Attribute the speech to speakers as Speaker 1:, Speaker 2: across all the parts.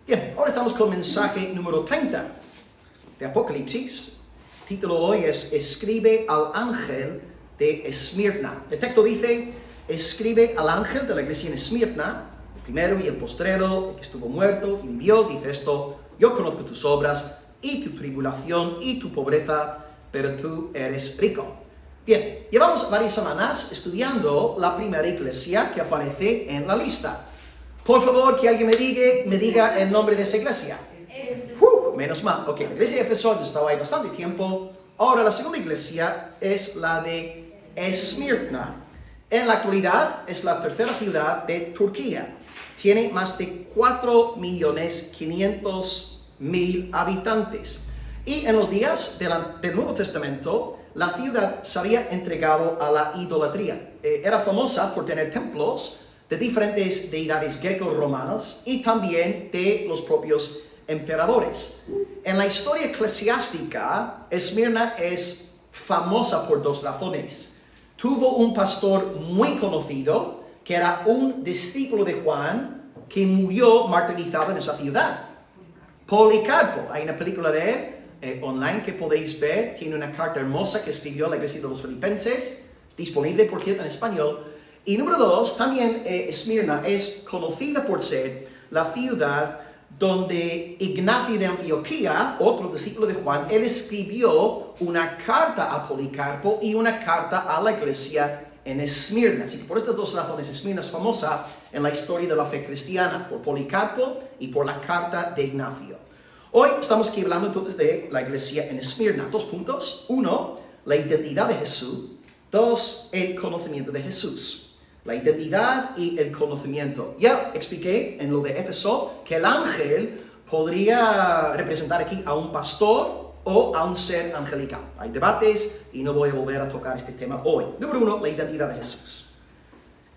Speaker 1: Bien, ahora estamos con mensaje número 30 de Apocalipsis. El título hoy es Escribe al ángel de Esmirna. El texto dice, escribe al ángel de la iglesia en Esmirna, el primero y el postrero, el que estuvo muerto y vivió, dice esto: yo conozco tus obras y tu tribulación y tu pobreza, pero tú eres rico. Bien, llevamos varias semanas estudiando la primera iglesia que aparece en la lista. Por favor, que alguien me diga el nombre de esa iglesia. Menos mal. Ok, la iglesia de Éfeso estaba ahí bastante tiempo. Ahora la segunda iglesia es la de Esmirna. En la actualidad es la tercera ciudad de Turquía. Tiene más de 4.500.000 habitantes. Y en los días del Nuevo Testamento, la ciudad se había entregado a la idolatría. Era famosa por tener templos de diferentes deidades greco-romanas y también de los propios emperadores. En la historia eclesiástica, Esmirna es famosa por dos razones. Tuvo un pastor muy conocido, que era un discípulo de Juan, que murió martirizado en esa ciudad. Policarpo. Hay una película de él online que podéis ver. Tiene una carta hermosa que escribió a la iglesia de los Filipenses, disponible por cierto en español. Y número dos, también Esmirna es conocida por ser la ciudad donde Ignacio de Antioquía, otro discípulo de Juan, él escribió una carta a Policarpo y una carta a la iglesia en Esmirna. Así que por estas dos razones Esmirna es famosa en la historia de la fe cristiana, por Policarpo y por la carta de Ignacio. Hoy estamos aquí hablando entonces de la iglesia en Esmirna. 2 puntos. 1, la identidad de Jesús. 2, el conocimiento de Jesús. La identidad y el conocimiento. Ya expliqué en lo de Éfeso que el ángel podría representar aquí a un pastor o a un ser angelical. Hay debates y no voy a volver a tocar este tema hoy. Número 1, la identidad de Jesús.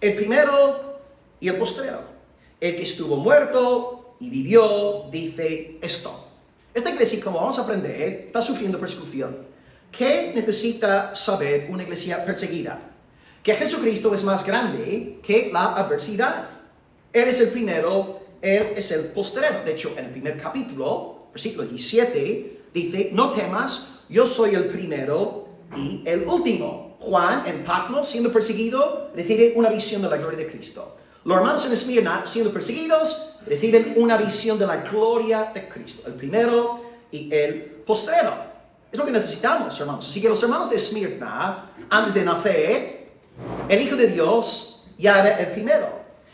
Speaker 1: El primero y el postrero. El que estuvo muerto y vivió, dice esto. Esta iglesia, como vamos a aprender, está sufriendo persecución. ¿Qué necesita saber una iglesia perseguida? Que Jesucristo es más grande que la adversidad. Él es el primero, Él es el postrero. De hecho, en el primer capítulo, versículo 17, dice, no temas, yo soy el primero y el último. Juan, en Patmos, siendo perseguido, recibe una visión de la gloria de Cristo. Los hermanos en Esmirna, siendo perseguidos, reciben una visión de la gloria de Cristo. El primero y el postrero. Es lo que necesitamos, hermanos. Así que los hermanos de Esmirna, antes de nacer, el Hijo de Dios ya era el primero.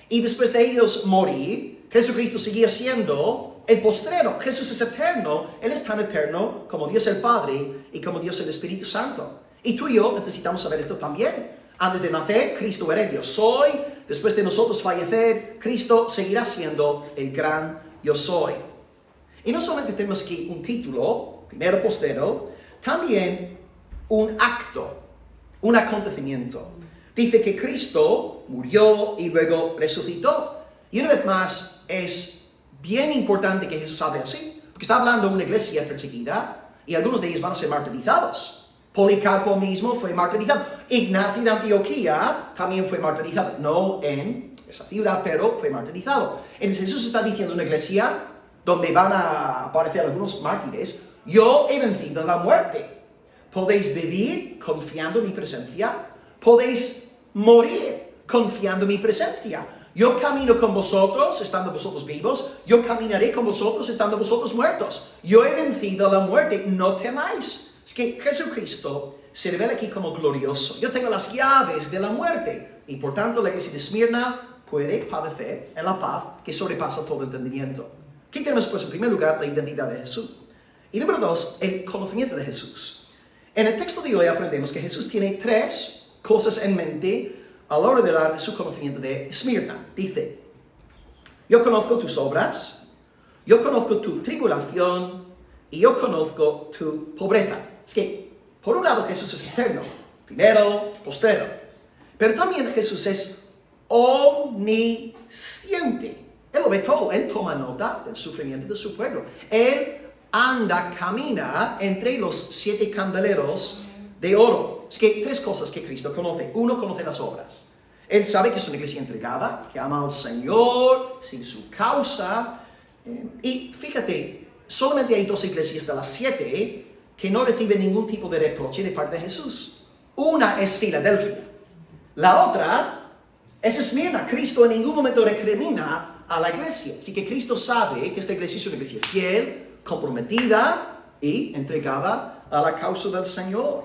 Speaker 1: Y después de ellos morir, Jesucristo seguía siendo el postrero. Jesús es eterno. Él es tan eterno como Dios el Padre y como Dios el Espíritu Santo. Y tú y yo necesitamos saber esto también. Antes de nacer, Cristo era el yo soy. Después de nosotros fallecer, Cristo seguirá siendo el gran yo soy. Y no solamente tenemos aquí un título, primero postrero, también un acto, un acontecimiento. Dice que Cristo murió y luego resucitó. Y una vez más, es bien importante que Jesús hable así, porque está hablando de una iglesia perseguida y algunos de ellos van a ser martirizados. Policarpo mismo fue martirizado. Ignacio de Antioquía también fue martirizado. No en esa ciudad, pero fue martirizado. Entonces Jesús está diciendo una iglesia donde van a aparecer algunos mártires. Yo he vencido la muerte. ¿Podéis vivir confiando en mi presencia? ¿Podéis morir confiando en mi presencia? Yo camino con vosotros, estando vosotros vivos. Yo caminaré con vosotros, estando vosotros muertos. Yo he vencido la muerte, no temáis. Es que Jesucristo se revela aquí como glorioso. Yo tengo las llaves de la muerte. Y por tanto la iglesia de Esmirna puede padecer en la paz que sobrepasa todo entendimiento. ¿Qué tenemos pues? En primer lugar, la identidad de Jesús. Y número 2, el conocimiento de Jesús. En el texto de hoy aprendemos que Jesús tiene 3 cosas en mente a la hora de hablar de su conocimiento de Esmirna. Dice, yo conozco tus obras, yo conozco tu tribulación y yo conozco tu pobreza. Es que, por un lado, Jesús es eterno, primero, postrero. Pero también Jesús es omnisciente. Él lo ve todo, Él toma nota del sufrimiento de su pueblo. Él camina entre los 7 candeleros de oro. Es que 3 cosas que Cristo conoce. 1, conoce las obras. Él sabe que es una iglesia entregada, que ama al Señor, sigue su causa. Y fíjate, solamente hay 2 iglesias de las 7 que no reciben ningún tipo de reproche de parte de Jesús. Una es Filadelfia. La otra es Esmirna. Cristo en ningún momento recrimina a la iglesia. Así que Cristo sabe que esta iglesia es una iglesia fiel, comprometida y entregada a la causa del Señor.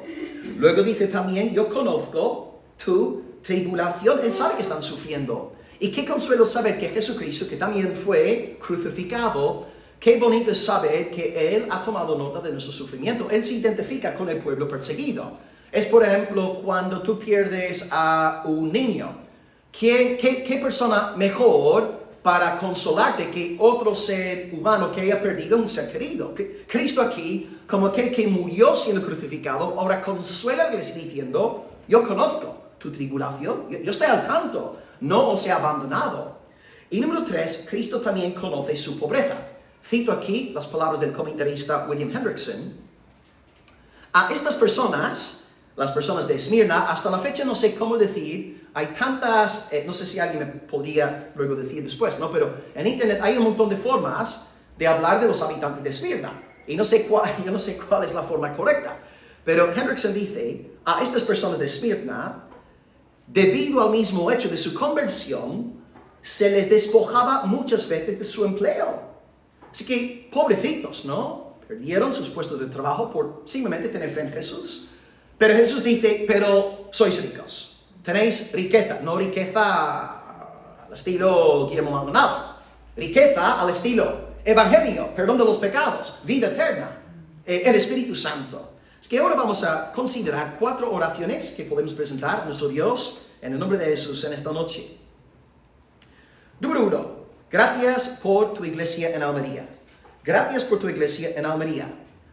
Speaker 1: Luego dice también, yo conozco tu tribulación. Él sabe que están sufriendo. Y qué consuelo saber que Jesucristo, que también fue crucificado, qué bonito es saber que Él ha tomado nota de nuestro sufrimiento. Él se identifica con el pueblo perseguido. Es, por ejemplo, cuando tú pierdes a un niño. ¿Qué persona mejor para consolarte que otro ser humano que haya perdido un ser querido? Cristo aquí, como aquel que murió siendo crucificado, ahora consuela a la iglesia diciendo, yo conozco tu tribulación, yo estoy al tanto, no os he abandonado. Y número 3, Cristo también conoce su pobreza. Cito aquí las palabras del comentarista William Hendrickson. A estas personas, las personas de Esmirna, hasta la fecha no sé cómo decir, hay tantas, no sé si alguien me podría luego decir después, ¿no? Pero en internet hay un montón de formas de hablar de los habitantes de Esmirna. Y yo no sé cuál es la forma correcta. Pero Hendrickson dice, a estas personas de Esmirna, debido al mismo hecho de su conversión, se les despojaba muchas veces de su empleo. Así que, pobrecitos, ¿no? Perdieron sus puestos de trabajo por simplemente tener fe en Jesús. Pero Jesús dice, pero sois ricos. Tenéis riqueza, no riqueza al estilo Guillermo Maldonado. Riqueza al estilo Evangelio, perdón de los pecados, vida eterna, el Espíritu Santo. Es que ahora vamos a considerar 4 oraciones que podemos presentar a nuestro Dios en el nombre de Jesús en esta noche. Número 1. Gracias por tu iglesia en Almería. Gracias por tu iglesia en Almería.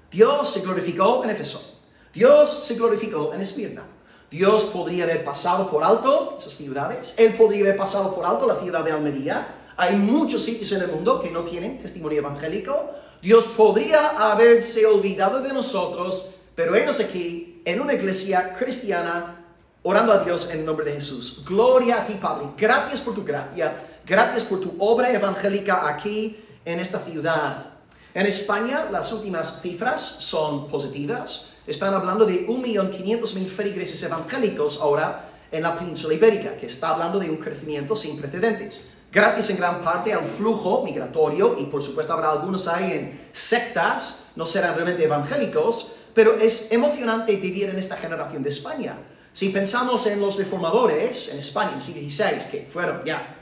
Speaker 1: Dios se glorificó en Éfeso. Dios se glorificó en Esmirna. Dios podría haber pasado por alto esas ciudades. Él podría haber pasado por alto la ciudad de Almería. Hay muchos sitios en el mundo que no tienen testimonio evangélico. Dios podría haberse olvidado de nosotros, pero enos aquí en una iglesia cristiana orando a Dios en el nombre de Jesús. Gloria a ti, Padre. Gracias por tu gracia. Gracias por tu obra evangélica aquí en esta ciudad. En España las últimas cifras son positivas. Están hablando de 1.500.000 feligreses evangélicos ahora en la península ibérica, que está hablando de un crecimiento sin precedentes. Gracias en gran parte al flujo migratorio, y por supuesto habrá algunos ahí en sectas, no serán realmente evangélicos, pero es emocionante vivir en esta generación de España. Si pensamos en los reformadores en España en el siglo XVI, que fueron ya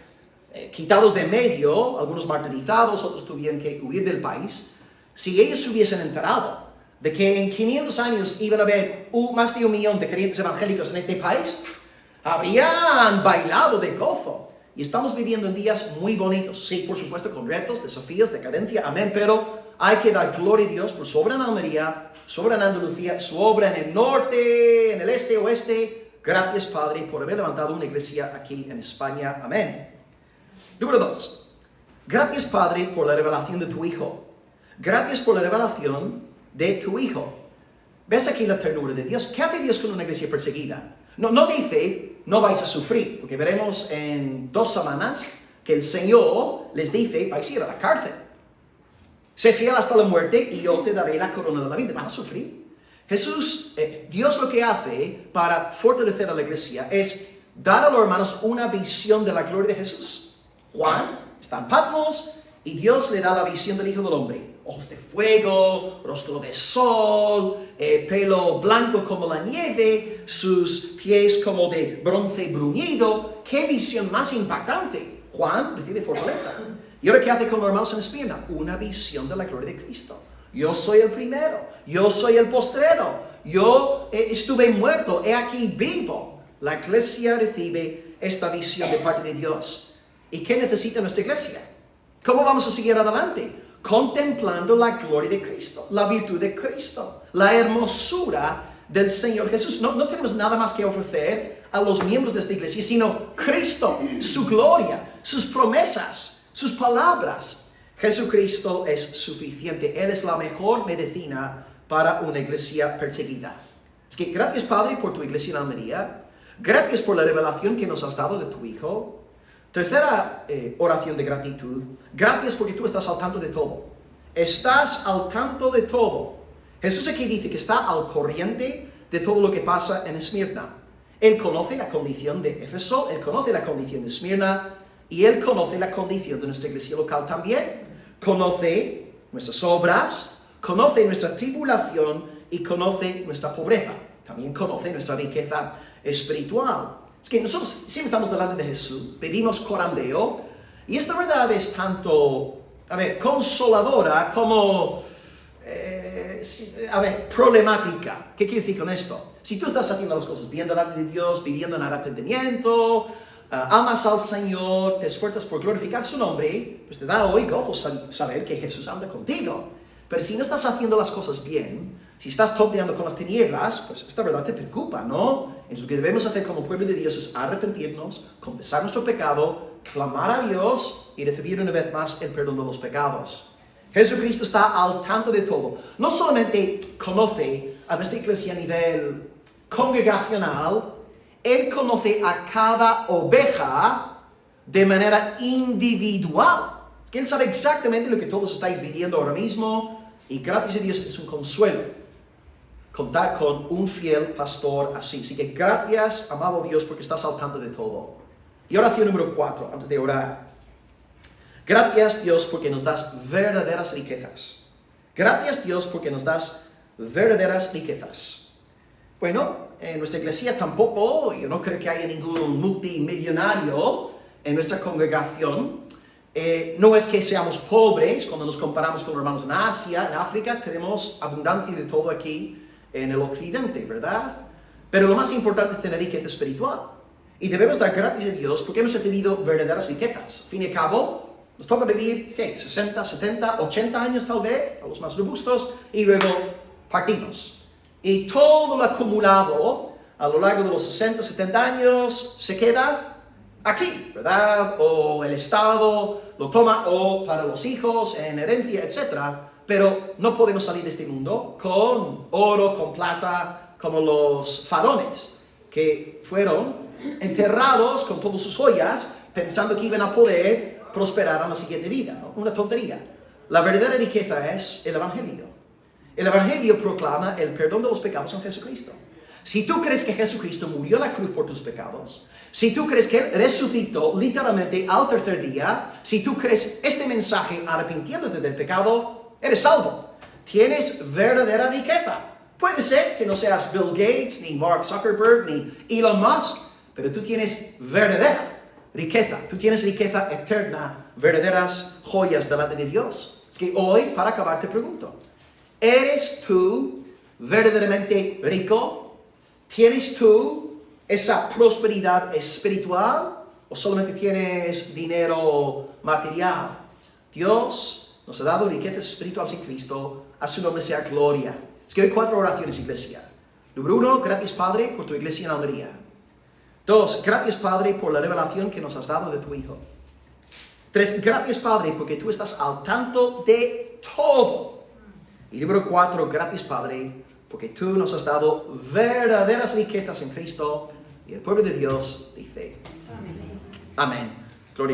Speaker 1: quitados de medio, algunos martirizados, otros tuvieron que huir del país, si ellos se hubiesen enterado de que en 500 años iban a haber más de 1 millón de creyentes evangélicos en este país, habrían bailado de gozo. Y estamos viviendo en días muy bonitos, sí, por supuesto, con retos, desafíos, decadencia, amén, pero hay que dar gloria a Dios por su obra en Almería, su obra en Andalucía, su obra en el norte, en el este, oeste. Gracias, Padre, por haber levantado una iglesia aquí en España, amén. Número 2. Gracias, Padre, por la revelación de tu Hijo. Gracias por la revelación de tu Hijo. ¿Ves aquí la ternura de Dios? ¿Qué hace Dios con una iglesia perseguida? No dice, no vais a sufrir, porque veremos en 2 semanas que el Señor les dice, vais a ir a la cárcel. Sé fiel hasta la muerte y yo te daré la corona de la vida. Van a sufrir. Jesús, Dios lo que hace para fortalecer a la iglesia es dar a los hermanos una visión de la gloria de Jesús. Juan está en Patmos y Dios le da la visión del Hijo del Hombre. Ojos de fuego, rostro de sol, pelo blanco como la nieve, sus pies como de bronce bruñido. ¡Qué visión más impactante! Juan recibe fortaleza. ¿Y ahora qué hace con los hermanos en Esmirna? Una visión de la gloria de Cristo. Yo soy el primero, yo soy el postrero, yo estuve muerto, he aquí vivo. La iglesia recibe esta visión de parte de Dios. ¿Y qué necesita nuestra iglesia? ¿Cómo vamos a seguir adelante? Contemplando la gloria de Cristo, la virtud de Cristo, la hermosura del Señor Jesús. No tenemos nada más que ofrecer a los miembros de esta iglesia, sino Cristo, su gloria, sus promesas, sus palabras. Jesucristo es suficiente. Él es la mejor medicina para una iglesia perseguida. Es que gracias, Padre, por tu iglesia en Almería. Gracias por la revelación que nos has dado de tu Hijo. Tercera oración de gratitud. Gracias porque tú estás al tanto de todo. Estás al tanto de todo. Jesús aquí dice que está al corriente de todo lo que pasa en Esmirna. Él conoce la condición de Éfeso, Él conoce la condición de Esmirna y Él conoce la condición de nuestra iglesia local también. Conoce nuestras obras, conoce nuestra tribulación y conoce nuestra pobreza. También conoce nuestra riqueza espiritual. Es que nosotros siempre estamos delante de Jesús, vivimos corandeo, y esta verdad es tanto, consoladora como, problemática. ¿Qué quiere decir con esto? Si tú estás haciendo las cosas bien delante de Dios, viviendo en arrepentimiento, amas al Señor, te esfuerzas por glorificar su nombre, pues te da hoy gozo saber que Jesús anda contigo. Pero si no estás haciendo las cosas bien, si estás topeando con las tinieblas, pues esta verdad te preocupa, ¿no? Entonces lo que debemos hacer como pueblo de Dios es arrepentirnos, confesar nuestro pecado, clamar a Dios y recibir una vez más el perdón de los pecados. Jesucristo está al tanto de todo. No solamente conoce a nuestra iglesia a nivel congregacional, Él conoce a cada oveja de manera individual. Que Él sabe exactamente lo que todos estáis viviendo ahora mismo, y gracias a Dios es un consuelo contar con un fiel pastor así. Así que gracias, amado Dios, porque estás al tanto de todo. Y oración número 4, antes de orar. Gracias, Dios, porque nos das verdaderas riquezas. Gracias, Dios, porque nos das verdaderas riquezas. Bueno, en nuestra iglesia tampoco, yo no creo que haya ningún multimillonario en nuestra congregación. No es que seamos pobres cuando nos comparamos con hermanos en Asia, en África, tenemos abundancia de todo aquí en el occidente, ¿verdad? Pero lo más importante es tener riqueza espiritual. Y debemos dar gracias a Dios porque hemos recibido verdaderas riquezas. Al fin y al cabo, nos toca vivir, 60, 70, 80 años tal vez, a los más robustos, y luego partimos. Y todo lo acumulado a lo largo de los 60, 70 años se queda aquí, ¿verdad? O el Estado lo toma, o para los hijos, en herencia, etc. Pero no podemos salir de este mundo con oro, con plata, como los faraones, que fueron enterrados con todas sus joyas, pensando que iban a poder prosperar en la siguiente vida, ¿no? Una tontería. La verdadera riqueza es el Evangelio. El Evangelio proclama el perdón de los pecados en Jesucristo. Si tú crees que Jesucristo murió en la cruz por tus pecados, si tú crees que Él resucitó literalmente al tercer día, si tú crees este mensaje arrepintiéndote del pecado, eres salvo. Tienes verdadera riqueza. Puede ser que no seas Bill Gates, ni Mark Zuckerberg, ni Elon Musk, pero tú tienes verdadera riqueza. Tú tienes riqueza eterna, verdaderas joyas delante de Dios. Es que hoy, para acabar, te pregunto, ¿eres tú verdaderamente rico? ¿Tienes tú esa prosperidad espiritual o solamente tienes dinero material? Dios nos ha dado riqueza espiritual sin Cristo, a su nombre sea gloria. Es que hay 4 oraciones, iglesia. Número 1, gracias Padre por tu iglesia en Almería. 2, gracias Padre por la revelación que nos has dado de tu Hijo. 3, gracias Padre porque tú estás al tanto de todo. Y número 4, gracias Padre porque tú nos has dado verdaderas riquezas en Cristo. Y el pueblo de Dios dice, amén. Gloria a Dios.